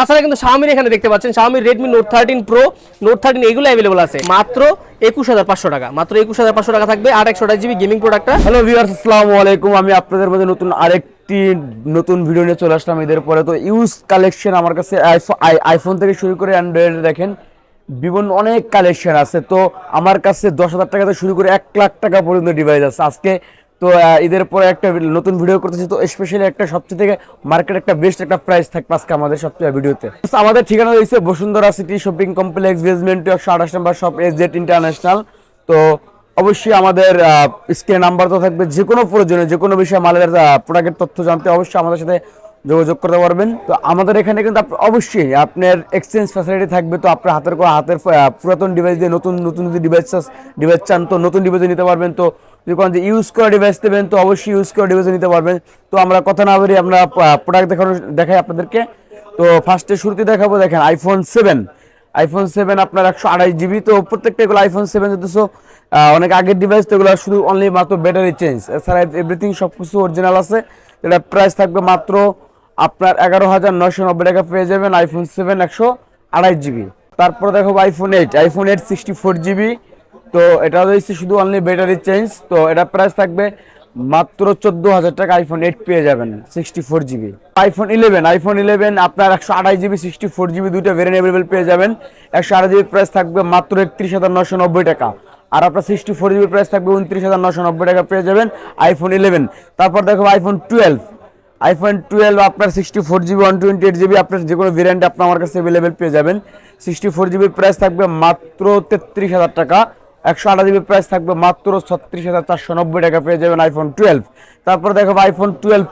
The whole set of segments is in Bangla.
তাছাড়া কিন্তু Xiaomi এখানে দেখতে পাচ্ছেন Xiaomi Redmi Note 13 Pro Note 13 এগুলো अवेलेबल আছে মাত্র 21500 টাকা, মাত্র 21500 টাকা থাকবে 128GB গেমিং প্রোডাক্টটা। হ্যালো ভিউয়ার্স, আসসালামু আলাইকুম। আমি আপনাদের মধ্যে নতুন ভিডিও নিয়ে চলে আসলাম ঈদের পরে। তো ইউজ কালেকশন আমার কাছে আইফোন থেকে শুরু করে অ্যান্ড্রয়েড দেখেন বিভিন্ন অনেক কালেকশন আছে। তো আমার কাছে 10,000 টাকা থেকে শুরু করে 1 লাখ টাকা পর্যন্ত ডিভাইস আছে আজকে। তো ঈদের পরে একটা নতুন ভিডিও করতেছি, তো স্পেশালি একটা সবচেয়ে থেকে মার্কেট একটা বেস্ট একটা প্রাইস থাকবে আজকে আমাদের সবচেয়ে ভিডিওতে। আমাদের ঠিকানা রয়েছে Bashundhara city shopping complex basement 128 নম্বর শপ এসজেড ইন্টারন্যাশনাল। তো অবশ্যই আমাদের স্ক্রিনে নাম্বার তো থাকবে, যে কোনো প্রয়োজনে যে কোনো বিষয়ে মালের প্রোডাক্টের তথ্য জানতে অবশ্যই আমাদের সাথে যোগাযোগ করতে পারবেন। তো আমাদের এখানে কিন্তু অবশ্যই আপনার এক্সচেঞ্জ ফ্যাসিলিটি থাকবে। তো আপনার হাতের পুরাতন ডিভাইস দিয়ে নতুন যদি ডিভাইস চান তো নতুন ডিভাইস নিতে পারবেন। তো যদি কোনো ইউজ করা ডিভাইস নেবেন তো অবশ্যই ইউজ করা ডিভাইস নিতে পারবেন। তো আমরা কথা না বলি, আমরা প্রোডাক্ট দেখাই আপনাদেরকে। তো ফার্স্টে শুরুতে দেখাবো, দেখেন আইফোন 7 আপনার 128GB। তো প্রত্যেকটা এগুলো আইফোন 7 যদিও অনেক আগের ডিভাইস, তো এগুলো শুধু অনলি মাত্র ব্যাটারি চেঞ্জ, এছাড়া এভরিথিং সব কিছু অরিজিনাল আছে। এটা প্রাইস থাকবে মাত্র আপনার 11,990 টাকা পেয়ে যাবেন আইফোন 7 128GB। তারপর দেখো আইফোন 8 64GB। তো এটা হচ্ছে শুধু অনলি ব্যাটারি চেঞ্জ। তো এটা প্রাইস থাকবে মাত্র 14,000 টাকা আইফোন 8 পেয়ে যাবেন 64GB। আইফোন 11 আপনার 128GB 64GB দুইটা ভেরিয়েন্ট अवेलेबल পেয়ে যাবেন। 128GB প্রাইস থাকবে মাত্র 31,990 টাকা, আর আপনার 64GB প্রাইস থাকবে 29,990 টাকা পেয়ে যাবেন আইফোন 11। তারপর দেখো আইফোন 12 আপনার 64GB 128GB আপনার যে কোনো ভেরিয়েন্ট আপনার আমার কাছে अवेलेबल পেয়ে যাবেন। 64GB প্রাইস থাকবে মাত্র 33,000 টাকা, 128GB প্রাইস থাকবে মাত্র 36,490 টাকা পেয়ে যাবেন আইফোন 12। তারপর দেখো আইফোন 12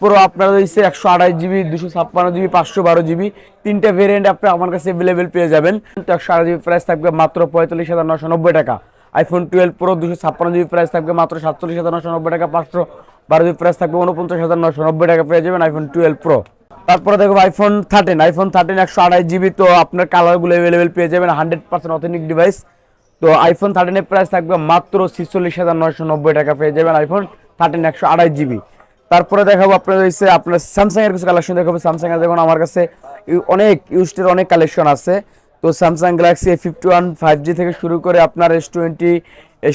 প্রো আপনার রয়েছে 128GB 256GB 512GB তিনটা ভেরিয়েন্ট আপনি আমার কাছে अवेलेबल পেয়ে যাবেন। 128GB প্রাইস থাকবে মাত্র 45,990 টাকা আইফোন 12 প্রো। 256GB প্রাইস থাকবে মাত্র 47,990 টাকা, 512GB প্রাইস থাকবে 49,990 টাকা পেয়ে যাবেন আইফোন 12 প্রো। তারপরে দেখো আইফোন 13 128GB। তো আপনার কালারগুলো अवेलेबल পেয়ে যাবেন, 100% অথেন্টিক ডিভাইস। তো আইফোন 13 এর প্রাইস থাকবে মাত্র 46,990 টাকা পেয়ে যাবেন আইফোন 13 128GB। তারপরে দেখাবো আপনার হচ্ছে আপনার স্যামসাং এর কিছু কালেকশন দেখাবো। স্যামসাং এর দেখুন আমার কাছে অনেক ইউজড অনেক কালেকশন আছে। তো স্যামসাং গ্যালাক্সি A51 5G থেকে শুরু করে আপনার S20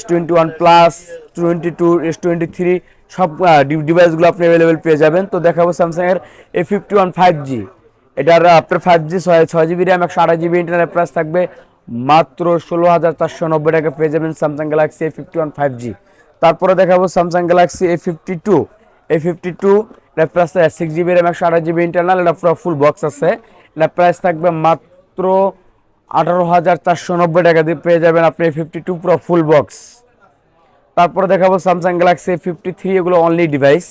S21 প্লাস 22 S23 সব ডিভাইসগুলো আপনি अवेलेबल পেয়ে যাবেন। তো দেখাবো স্যামসাং এর A51 5G। এটার আপনার 5G 6GB RAM 128GB internal price থাকবে মাত্র 16,490 টাকা পেয়ে যাবেন স্যামসাং গ্যালাক্সি A51 5G। তারপরে দেখাবো স্যামসাং গ্যালাক্সি A52 এটা price 6GB RAM 128GB internal, এটা পুরো ফুল বক্স আছে। এটা প্রাইস থাকবে মাত্র 18,490 টাকা দিয়ে পেয়ে যাবেন আপনি A52 পুরো ফুল বক্স। তারপরে দেখাবো স্যামসাং গ্যালাক্সি A53, এগুলো অনলি ডিভাইস।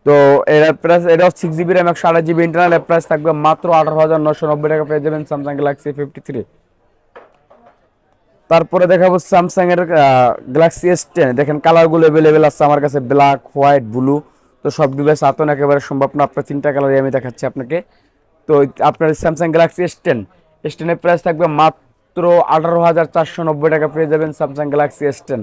তো এটার প্রাইস এটাও 6GB RAM 128GB ইন্টারনাল, এর প্রাইস থাকবে মাত্র 18,990 টাকা পেয়ে যাবেন স্যামসাং গ্যালাক্সি A53। তারপরে দেখাবো স্যামসাং এর গ্যালাক্সি S10। দেখেন কালারগুলো अवेलेबल আছে আমার কাছে, ব্ল্যাক, হোয়াইট, ব্লু। তো সব ডিভাইস হাতে একেবারে সম্ভব না, আপনার তিনটা কালারই আমি দেখাচ্ছি আপনাকে। তো আপনার স্যামসাং গ্যালাক্সি S10 এর প্রাইস থাকবে মাত্র 18,490 টাকা পেয়ে যাবেন স্যামসাং গ্যালাক্সি S10।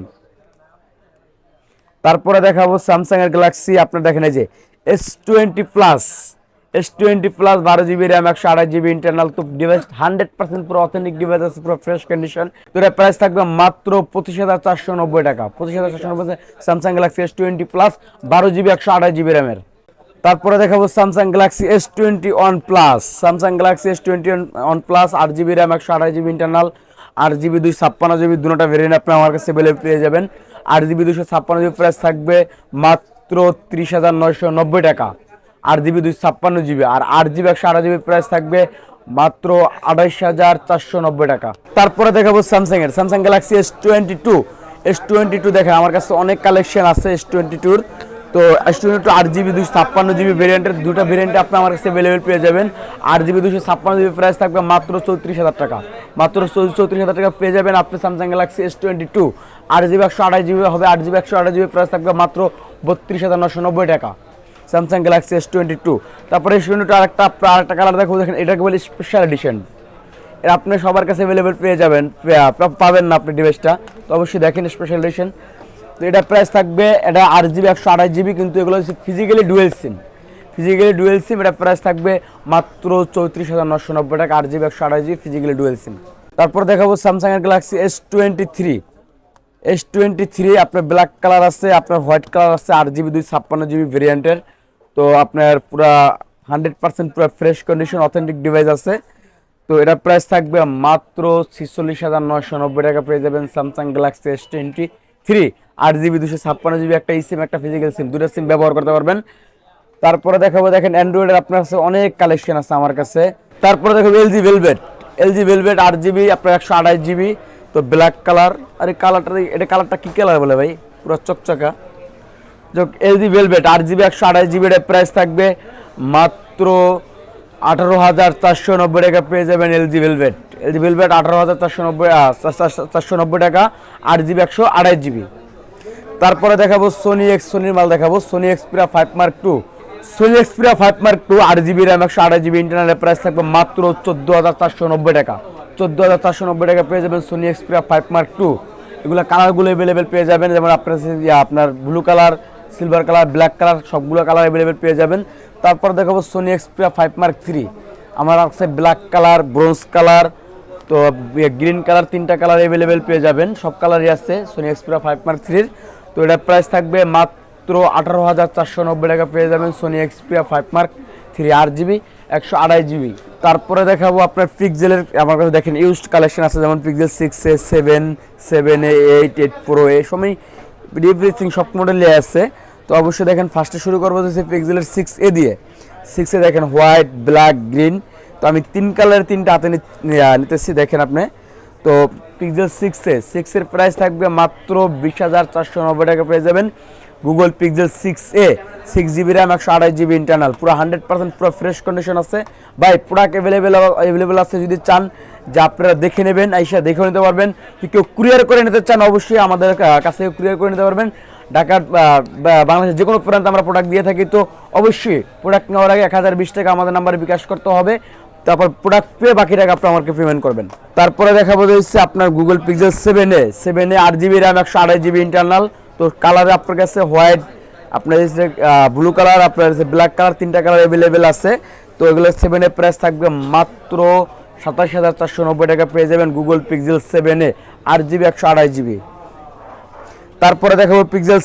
তারপরে দেখাবো স্যামসাং এর গ্যালাক্সি আপনার দেখেন এই যে S20 plus 12GB RAM 128GB internal. তো ডিভাইস 100% পুরো অথেন্টিক ডিভাইস আছে, পুরো ফ্রেশ কন্ডিশন। তো এর প্রাইস থাকবে মাত্র 25,490 টাকা, 25,490 Samsung Galaxy S20 plus 12GB 128GB RAM এর। তারপরে দেখাবো Samsung Galaxy S21 plus 8GB RAM 128GB internal, 8GB 256GB দুটোটা ভেরিয়েন্ট আপনি আমার কাছে अवेलेबल পেয়ে যাবেন। 8GB 256GB প্রাইস থাকবে মাত্র 30,990 টাকা, 8GB 256GB। আর 8GB 128GB প্রাইস থাকবে মাত্র 28,490 টাকা। তারপরে দেখাবো স্যামসাং গ্যালাক্সি S22 দেখেন আমার কাছে অনেক কালেকশন আছে S22 এর। তো S22 8GB 256GB ভেরিয়েন্টের দুটো ভেরিয়েন্টে আপনি আমার কাছে अवेलेबल পেয়ে যাবেন। 8GB 256GB প্রাইস থাকবে মাত্র 34,000 টাকা, মাত্র 34,000 টাকা পেয়ে যাবেন আপনি Samsung Galaxy S22। 8GB 128GB হবে, 8GB 128GB প্রাইস থাকবে মাত্র 32,990 টাকা স্যামসাং গ্যালাক্সি S22। তারপরে S22 আরেকটা কালার দেখো, দেখেন এটাকে বলে স্পেশাল এডিশন। এটা আপনি সবার কাছে अवेलेबल পেয়ে যাবেন, পাবেন না আপনি ডিভাইসটা। তো অবশ্যই দেখেন স্পেশাল এডিশন। তো এটা প্রাইস থাকবে, এটা 8GB 128GB, কিন্তু এগুলো হচ্ছে ফিজিক্যালি ডুয়েল সিম। ফিজিক্যালি ডুয়েল সিম, এটা প্রাইস থাকবে মাত্র 34,990 টাকা, 8GB 128GB ফিজিক্যালি ডুয়েল সিম। তারপর দেখাবো স্যামসাং এর গ্যালাক্সি S23 আপনার ব্ল্যাক কালার আছে, আপনার হোয়াইট কালার আছে, 8GB 256GB ভেরিয়েন্টের। তো আপনার পুরা 100% পুরো ফ্রেশ কন্ডিশন অথেন্টিক ডিভাইস আছে। তো এটা প্রাইস থাকবে মাত্র 46,990 টাকা, পেয়ে যাবেন Samsung Galaxy S23 8GB 256GB একটা সিম একটা ফিজিক্যাল সিম, দুটো সিম ব্যবহার করতে পারবেন। তারপরে দেখাবো, দেখেন অ্যান্ড্রয়েডের আপনার কাছে অনেক কালেকশন আছে আমার কাছে। তারপরে দেখাবো এলজি ভেলভেট 8GB আপনার 128GB, তো ব্ল্যাক কালার। আর এই কালারটা, এটা কালারটা কি কালার বলে ভাই, পুরো চকচকা। এলজি ভেলভেট 8GB 128GB এর প্রাইস থাকবে মাত্র 18,490 টাকা, পেয়ে যাবেন এলজি ভেলভেট 18,490 টাকা, 8GB 128GB। তারপরে দেখাবো সোনির মাল দেখাবো, Sony Xperia 5 Mark II 8GB RAM 128GB internal, price থাকবে মাত্র 14,490 টাকা, 14,490 টাকা পেয়ে যাবেন সোনি এক্সপিরিয়া 5 Mark II। এগুলো কালারগুলো অ্যাভেলেবেল পেয়ে যাবেন, যেমন আপনার blue colour, silver colour, black colour সবগুলো কালার অ্যাভেলেবেল পেয়ে যাবেন। তারপর দেখাবো সোনি এক্সপিরিয়া 5 Mark III, আমার আছে ব্ল্যাক কালার, ব্রোঞ্জ কালার, তো গ্রিন কালার, 3টা কালার অ্যাভেলেবেল পেয়ে যাবেন, সব কালারই আছে সোনি এক্সপিরিয়া 5 Mark III। তো এটার প্রাইস থাকবে মাত্র 18,490 টাকা, পেয়ে যাবেন Sony Xperia 5 Mark III 8GB 128GB। তারপরে দেখাবো আপনার পিক্সেলের, আমার কাছে দেখেন ইউজড কালেকশন আছে, যেমন পিক্সেল 6A 7A 8 Pro এই সময় এভরিথিং সব মডেলে আছে। তো অবশ্যই দেখেন ফার্স্টে শুরু করবো হচ্ছে পিক্সেলের 6A দিয়ে। 6A দেখেন হোয়াইট, ব্ল্যাক, গ্রিন, তো আমি 3 কালারের 3টা হাতে নিতেছি দেখেন আপনি। তো পিক্সেল 6 এর প্রাইস থাকবে মাত্র 20,490 টাকা, পেয়ে যাবেন Google pixel 6A 6GB RAM 128GB internal, পুরো 100% পুরো ফ্রেশ কন্ডিশন আছে ভাই। প্রোডাক্ট অ্যাভেলেবেল আছে, যদি চান যে আপনারা দেখে নেবেন, আইসা দেখে নিতে পারবেন। কেউ কুরিয়ার করে নিতে চান অবশ্যই আমাদের কাছে কুরিয়ার করে নিতে পারবেন। ঢাকার বাংলাদেশের যে কোনো প্রান্তে আমরা প্রোডাক্ট দিয়ে থাকি। তো অবশ্যই প্রোডাক্ট নেওয়ার আগে 1020 টাকা আমাদের নাম্বারে বিকাশ করতে হবে, তারপর প্রোডাক্ট পেয়ে বাকি টাকা আপনার আমাকে পেমেন্ট করবেন। তারপরে দেখাবো হচ্ছে আপনার Google pixel 7A 8GB RAM 128GB internal. তো কালারে আপনার কাছে হোয়াইট, আপনার ব্লু কালার, আপনার ব্ল্যাক কালার, 3টা কালার অ্যাভেলেবেল আছে। তো এগুলো 7A প্রাইস থাকবে মাত্র 27,490 টাকা, পেয়ে যাবেন Google pixel 7A 8GB 128GB। তারপরে দেখাবো পিক্সেল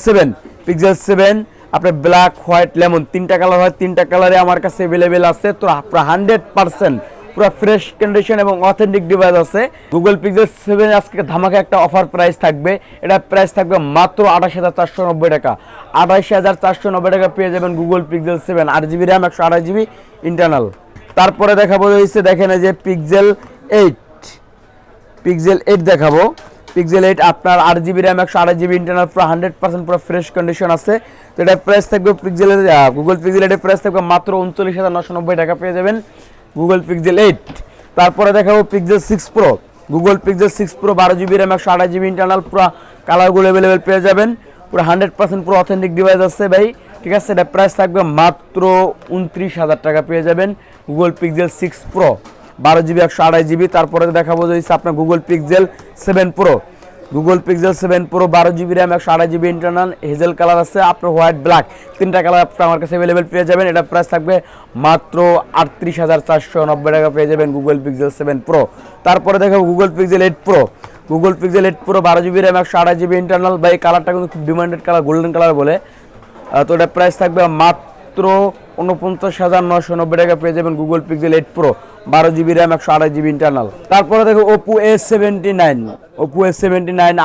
7 আপনার ব্ল্যাক, হোয়াইট, লেমন 3টা কালার হয়, 3টা কালারে আমার কাছে অ্যাভেলেবেল আছে। তো আপনার 100% পুরো ফ্রেশ কন্ডিশন এবং অথেন্টিক ডিভাইস আছে। গুগল পিক্সেল 7 আজকে ধামাকা একটা অফার প্রাইস থাকবে, এটা প্রাইস থাকবে মাত্র 28,490 টাকা, 28,490 টাকা পেয়ে যাবেন Google pixel 7 8GB RAM 128GB internal. তারপরে দেখাবো হচ্ছে দেখেন এই যে পিক্সেল 8 দেখাবো। পিক্সেল 8 আপনার 8GB র্যাম 128GB ইন্টারনাল, পুরো 100% পুরো ফ্রেশ কন্ডিশন আছে। তো এটা প্রাইস থাকবে গুগল পিক্সেল 8 এর প্রাইস থাকবে মাত্র 39,990 টাকা, পেয়ে যাবেন গুগল পিক্সেল 8। তারপরে দেখাবো pixel 6 Pro, Google pixel 6 Pro 12GB RAM 128GB internal, পুরো কালারগুলো অ্যাভেলেবেল পেয়ে যাবেন, পুরো 100% পুরো অথেন্টিক ডিভাইস আছে ভাই, ঠিক আছে। এটা প্রাইস থাকবে মাত্র 29,000 টাকা, পেয়ে যাবেন Google pixel 6 Pro 12GB 128GB। তারপরে দেখাবো যে আপনার Google pixel 7 Pro, 12GB RAM 128GB internal, hazel colour আছে, আপনার হোয়াইট, ব্ল্যাক 3টা কালার আপনার আমার কাছে অ্যাভেলেবেল পেয়ে যাবেন। এটা প্রাইস থাকবে মাত্র 38,490 টাকা, পেয়ে যাবেন গুগল পিক্সেল 7 Pro। তারপরে দেখো Google pixel 8 Pro, 12GB RAM 128GB internal, ভাই কালারটা কিন্তু খুব ডিমান্ডেড কালার, গোল্ডেন কালার বলে। তো এটা প্রাইস থাকবে মাত্র 49,990 টাকা, পেয়ে যাবেন Google pixel 8 Pro 12GB RAM 128GB internal. তারপরে দেখো Oppo A79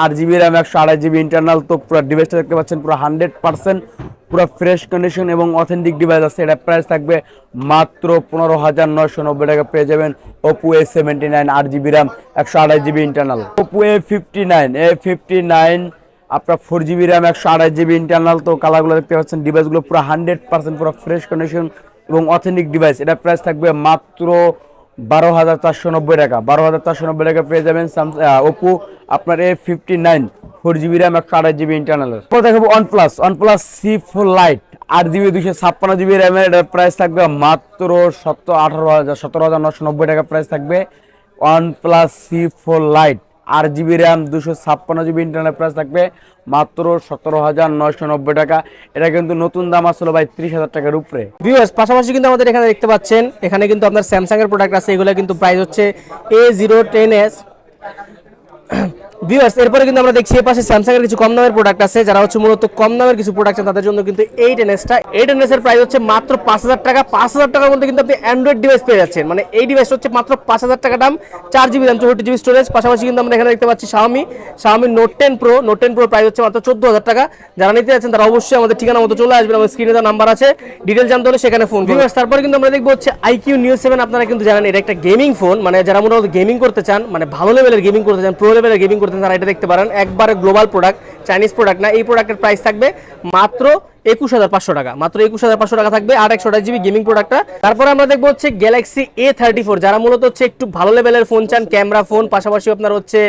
8GB RAM 128GB internal. তো পুরো ডিভাইসটা দেখতে পাচ্ছেন পুরো 100% পুরো ফ্রেশ কন্ডিশন এবং অথেন্টিক ডিভাইস আছে। এটা প্রাইস থাকবে মাত্র 15,990 টাকা, পেয়ে যাবেন Oppo A79 8GB RAM 128GB internal. Oppo A59 আপনার 4GB র্যাম 128GB ইন্টারনাল। তো কালারগুলো দেখতে পাচ্ছেন, ডিভাইসগুলো পুরো 100% পুরো ফ্রেশ কন্ডিশন এবং অথেন্টিক ডিভাইস। এটা প্রাইস থাকবে মাত্র 12,490 টাকা, 12,490 টাকা পেয়ে যাবেন Oppo আপনার A59 4GB RAM 128GB internal. তো দেখাবো OnePlus C4 Lite 8GB 256GB র্যামের, এটার প্রাইস থাকবে মাত্র 17,990 টাকা প্রাইস থাকবে OnePlus C4 Lite 8GB RAM 256GB internal price থাকবে মাত্র 17,990 টাকা। এটা কিন্তু নতুন দাম আসলে ভাই 30,000 টাকার উপরে। ভিউয়ার্স পাশাপাশি কিন্তু আমাদের এখানে দেখতে পাচ্ছেন, এখানে কিন্তু আপনার স্যামসাং এর প্রোডাক্ট আছে, এগুলো কিন্তু প্রাইস হচ্ছে A010s। ভিউয়ার্স এরপরে কিন্তু আমরা দেখছি পাশে স্যামসাং এর কিছু কম দামের প্রোডাক্ট আছে, যারা হচ্ছে মূলত কম দামের কিছু প্রোডাক্ট আছে তাদের জন্য কিন্তু A10s এর প্রাইস হচ্ছে মাত্র 5,000 টাকা। 5,000 টাকার মধ্যে কিন্তু আপনি অ্যান্ড্রয়েড ডিভাইস পেয়ে যাচ্ছেন, মানে এই ডিভাইস হচ্ছে মাত্র 5,000 টাকা দাম, 4GB র্যাম 64GB স্টোরেজ। পাশাপাশি কিন্তু আমরা এখানে দেখতে পাচ্ছি Xiaomi Note 10 Pro। Note 10 Pro price হচ্ছে মাত্র 14,000 টাকা। যারা নিতে যাচ্ছেন তারা অবশ্যই আমাদের ঠিকানা মতো চলে আসবেন, আমাদের স্ক্রিনে দেওয়া নাম্বার আছে, ডিটেইলস জানতে হলে সেখানে ফোন করুন। ভিউয়ার্স তারপরে কিন্তু আমরা দেখবো হচ্ছে IQ Neo 7। আপনারা কিন্তু জানেন এটা একটা গেমিং ফোন, মানে যারা মূলত গেমিং করতে চান, মানে ভালো লেভেলের গেমিং করতে চান, প্রো লেভেলের গেমিং করতে চান, তারা এটা দেখতে পারেন। একবারে গ্লোবাল প্রোডাক্ট, চাইনিজ প্রোডাক্ট না। এই প্রোডাক্টের প্রাইস থাকবে মাত্র 21,500 টাকা, মাত্র 21,500 টাকা থাকবে 8/128GB গেমিং প্রোডাক্টটা। তারপরে আমরা দেখবো হচ্ছে Galaxy A34। যারা মূলত হচ্ছে একটু ভালো লেভেলের ফোন চান, ক্যামেরা ফোন, পাশাপাশি আপনার হচ্ছে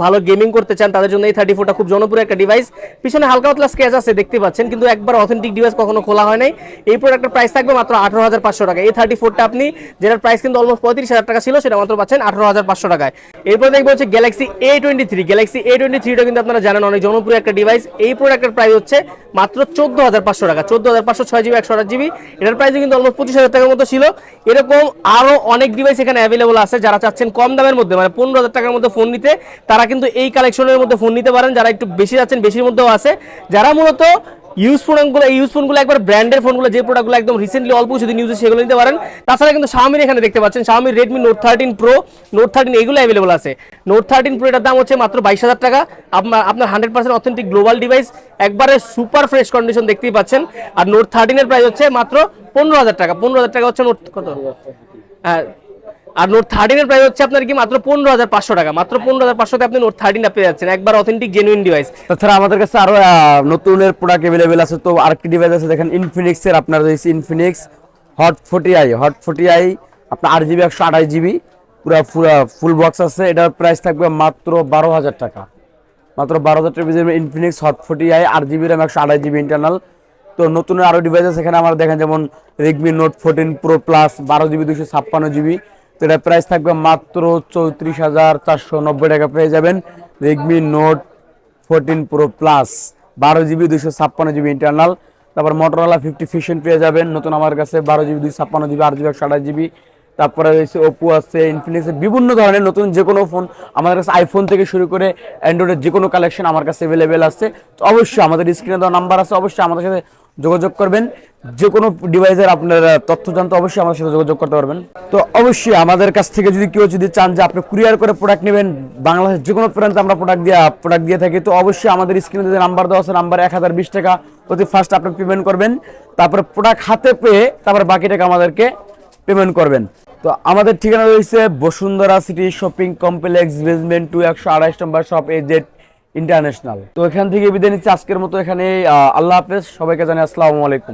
ভালো গেমিং করতে চান, তাদের জন্য A34টা খুব জনপ্রিয় একটা ডিভাইস। পিছনে হালকা পাতলা স্ক্র্যাচ আছে দেখতে পাচ্ছেন, কিন্তু একবার অথেন্টিক ডিভাইস কখনো খোলা হয় নাই। এই প্রোডাক্টের প্রাইস থাকবে মাত্র 18,500 টাকা। A34টা আপনি যেটার প্রাইস কিন্তু অলমোস্ট 35,000 টাকা ছিল, সেটা মাত্র পাচ্ছেন 18,500 টাকায়। এরপর দেখবো হচ্ছে Galaxy A23। Galaxy A23টা কিন্তু আপনারা জানেন অনেক জনপ্রিয় একটা ডিভাইস। এই প্রোডাক্টের প্রাইস হচ্ছে মাত্র 14,500 টাকা। 14,500 6GB 128GB, এটার প্রাইস কিন্তু অলমোস্ট 25,000 টাকার মতো ছিল। এরকম আরো অনেক ডিভাইস এখানে অ্যাভেলেবল আছে। যারা চাচ্ছেন কম দামের মধ্যে, মানে 15,000 টাকার মধ্যে ফোন নিতে, তারা কিন্তু এই কালেকশনের মধ্যে ফোন নিতে পারেন। যারা একটু বেশি যাচ্ছেন, বেশির মধ্যেও আছে। যারা মূলত ইউজ ফোনগুলো একবার ব্র্যান্ডের ফোনগুলো, যে প্রোডাক্টগুলো একদম রিসেন্টলি অল্প কিছুদিন ইউজ, সেগুলো নিতে পারেন। তাছাড়া কিন্তু Xiaomi এখানে দেখতে পাচ্ছেন Xiaomi Redmi Note 13 Pro, Note 13 এগুলো অ্যাভেলেবল আছে। Note 13 Pro এটার দাম হচ্ছে মাত্র 22,000 টাকা। আপনার 100% অথেন্টিক গ্লোবাল ডিভাইস, একবারে সুপার ফ্রেশ কন্ডিশন দেখতেই পাচ্ছেন। আর Note 13 এর প্রাইস হচ্ছে মাত্র 15,000 টাকা। 15,000 টাকা হচ্ছে নোট কত, হ্যাঁ, আর Note 13 এর প্রাইস হচ্ছে আপনার কি মাত্র 15,500 টাকা। মাত্র 15,500 তে আপনি Note 13 পেয়ে যাচ্ছেন, একবার অথেন্টিক জেনুইন ডিভাইস। তাছাড়া আমাদের কাছে আরো নতুনের প্রোডাক্ট अवेलेबल আছে। তো আরেকটি ডিভাইস আছে দেখেন, ইনফিনিক্স এর, আপনার রয়েছে ইনফিনিক্স হট 40i আপনার 8GB 128GB পুরো ফুল বক্স আছে। এটার প্রাইস থাকবে মাত্র 12,000 টাকা। মাত্র 12,000 টাকা Infinix hot 40i 8GB RAM 128GB internal. তো নতুন আরো ডিভাইস আছে এখানে আমরা দেখেন, যেমন Redmi Note 14 Pro Plus 12GB 256GB। তো এটার প্রাইস থাকবে মাত্র 34,490 টাকা পেয়ে যাবেন। Redmi Note 14 Pro Plus 12GB 256GB internal. তারপর Motorola 50 Fusion পেয়ে যাবেন নতুন আমার কাছে, 12GB 256GB 8GB 128GB। তারপরে রয়েছে Oppo আছে, Infinix এর বিভিন্ন ধরনের নতুন যে কোনো ফোন আমাদের কাছে, আইফোন থেকে শুরু করে অ্যান্ড্রয়েডের যে কোনো কালেকশন আমার কাছে অ্যাভেলেবেল আছে। তো অবশ্যই আমাদের স্ক্রিনে দেওয়া নাম্বার আছে, অবশ্যই আমাদের সাথে যোগাযোগ করবেন। যে কোনো ডিভাইসের আপনার তথ্য জানতে অবশ্যই আমাদের সাথে যোগাযোগ করতে পারবেন। তো অবশ্যই আমাদের কাছ থেকে কেউ যদি চান যে আপনি কুরিয়ার করে প্রোডাক্ট নেবেন, বাংলাদেশের যে কোনো প্রান্তে আমরা প্রোডাক্ট দিয়ে থাকি, তো অবশ্যই আমাদের স্ক্রিনে যে নাম্বার দেওয়া আছে, নাম্বার 1020 টাকা প্রতি ফার্স্ট আপনি পেমেন্ট করবেন। তারপরে প্রোডাক্ট হাতে পেয়ে তারপর বাকি টাকা আমাদেরকে পেমেন্ট করবেন। তো আমাদের ঠিকানা রয়েছে Bashundhara city shopping complex, basement 2, 128 নম্বর শপ, AZ ইন্টারন্যাশনাল। তো এখান থেকে বিদায় নিচ্ছি আজকের মতো এখানে। আল্লাহ হাফেজ, সবাইকে জানাই আসসালামু আলাইকুম।